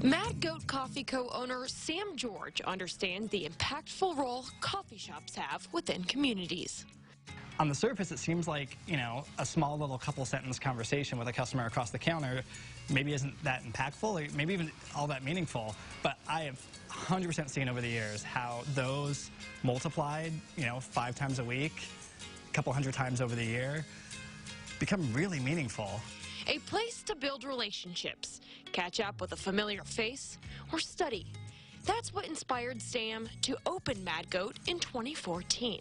Mad Goat Coffee co-owner Sam George understands the impactful role coffee shops have within communities. On the surface, it seems like, a small little couple sentence conversation with a customer across the counter maybe isn't that impactful, or maybe even all that meaningful. But I have 100% seen over the years how those multiplied, 5 times a week, a couple hundred times over the year, become really meaningful. A place to build relationships, catch up with a familiar face, or study. That's what inspired Sam to open Mad Goat in 2014.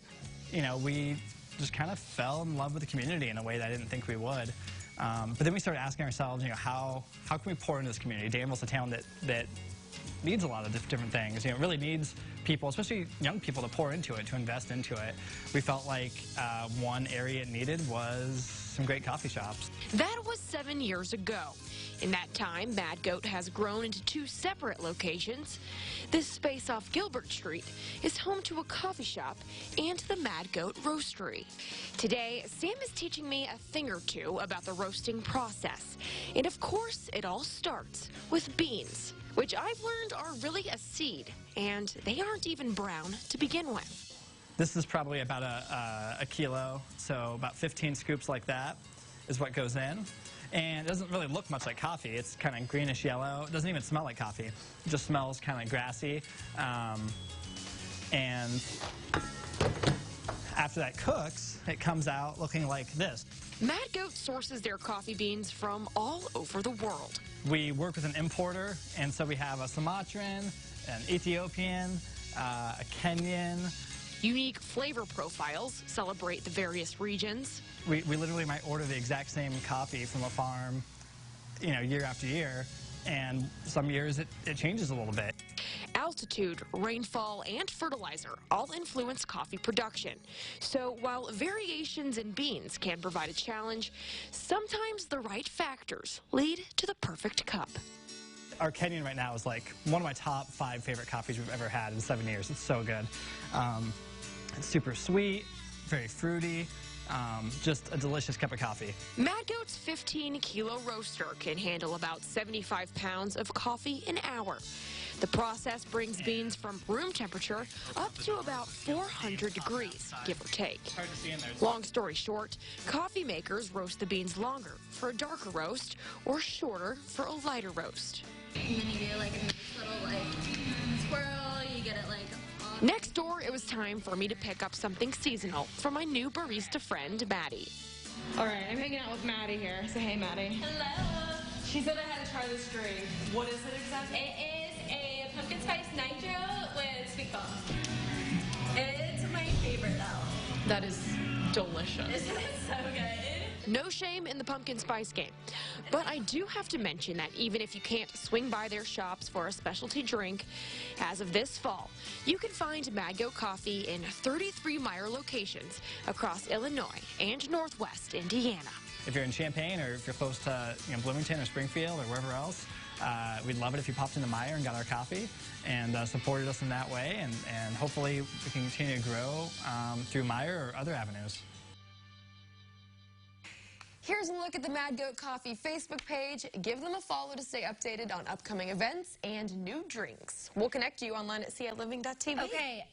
We just kind of fell in love with the community in a way that I didn't think we would. But then we started asking ourselves, how can we pour into this community? Danville's a town that needs a lot of different things. It really needs people, especially young people, to pour into it, to invest into it. We felt like one area it needed was some great coffee shops. That was 7 years ago. In that time, Mad Goat has grown into 2 separate locations. This space off Gilbert Street is home to a coffee shop and the Mad Goat Roastery. Today, Sam is teaching me a thing or two about the roasting process. And of course, it all starts with beans, which I've learned are really a seed, and they aren't even brown to begin with. This is probably about a kilo, so about 15 scoops like that is what goes in. And it doesn't really look much like coffee. It's kind of greenish yellow. It doesn't even smell like coffee. It just smells kind of grassy. And after that cooks, it comes out looking like this. Mad Goat sources their coffee beans from all over the world. We work with an importer, and so we have a Sumatran, an Ethiopian, a Kenyan. Unique flavor profiles celebrate the various regions. We literally might order the exact same coffee from a farm, year after year, and some years it changes a little bit. Altitude, rainfall, and fertilizer all influence coffee production. So while variations in beans can provide a challenge, sometimes the right factors lead to the perfect cup. Our Kenyan right now is like one of my top 5 favorite coffees we've ever had in 7 years. It's so good. It's super sweet, very fruity, just a delicious cup of coffee. Mad Goat's 15-kilo roaster can handle about 75 pounds of coffee an hour. The process brings beans from room temperature up to about 400 degrees, give or take. Long story short, coffee makers roast the beans longer for a darker roast or shorter for a lighter roast. And then you do like a nice little swirl, you get it Next door, it was time for me to pick up something seasonal for my new barista friend, Maddie. All right, I'm hanging out with Maddie here. Say hey, Maddie. Hello. She said I had to try this drink. What is it exactly? It is a pumpkin spice nitro with sweet foam. It's my favorite though. That is delicious. Isn't it so good? No shame in the pumpkin spice game. But I do have to mention that even if you can't swing by their shops for a specialty drink, as of this fall, you can find Mad Goat Coffee in 33 Meijer locations across Illinois and Northwest Indiana. If you're in Champaign, or if you're close to Bloomington or Springfield or wherever else, we'd love it if you popped into Meijer and got our coffee and supported us in that way. And hopefully we can continue to grow through Meijer or other avenues. Here's a look at the Mad Goat Coffee Facebook page. Give them a follow to stay updated on upcoming events and new drinks. We'll connect you online at CILiving.tv. Okay.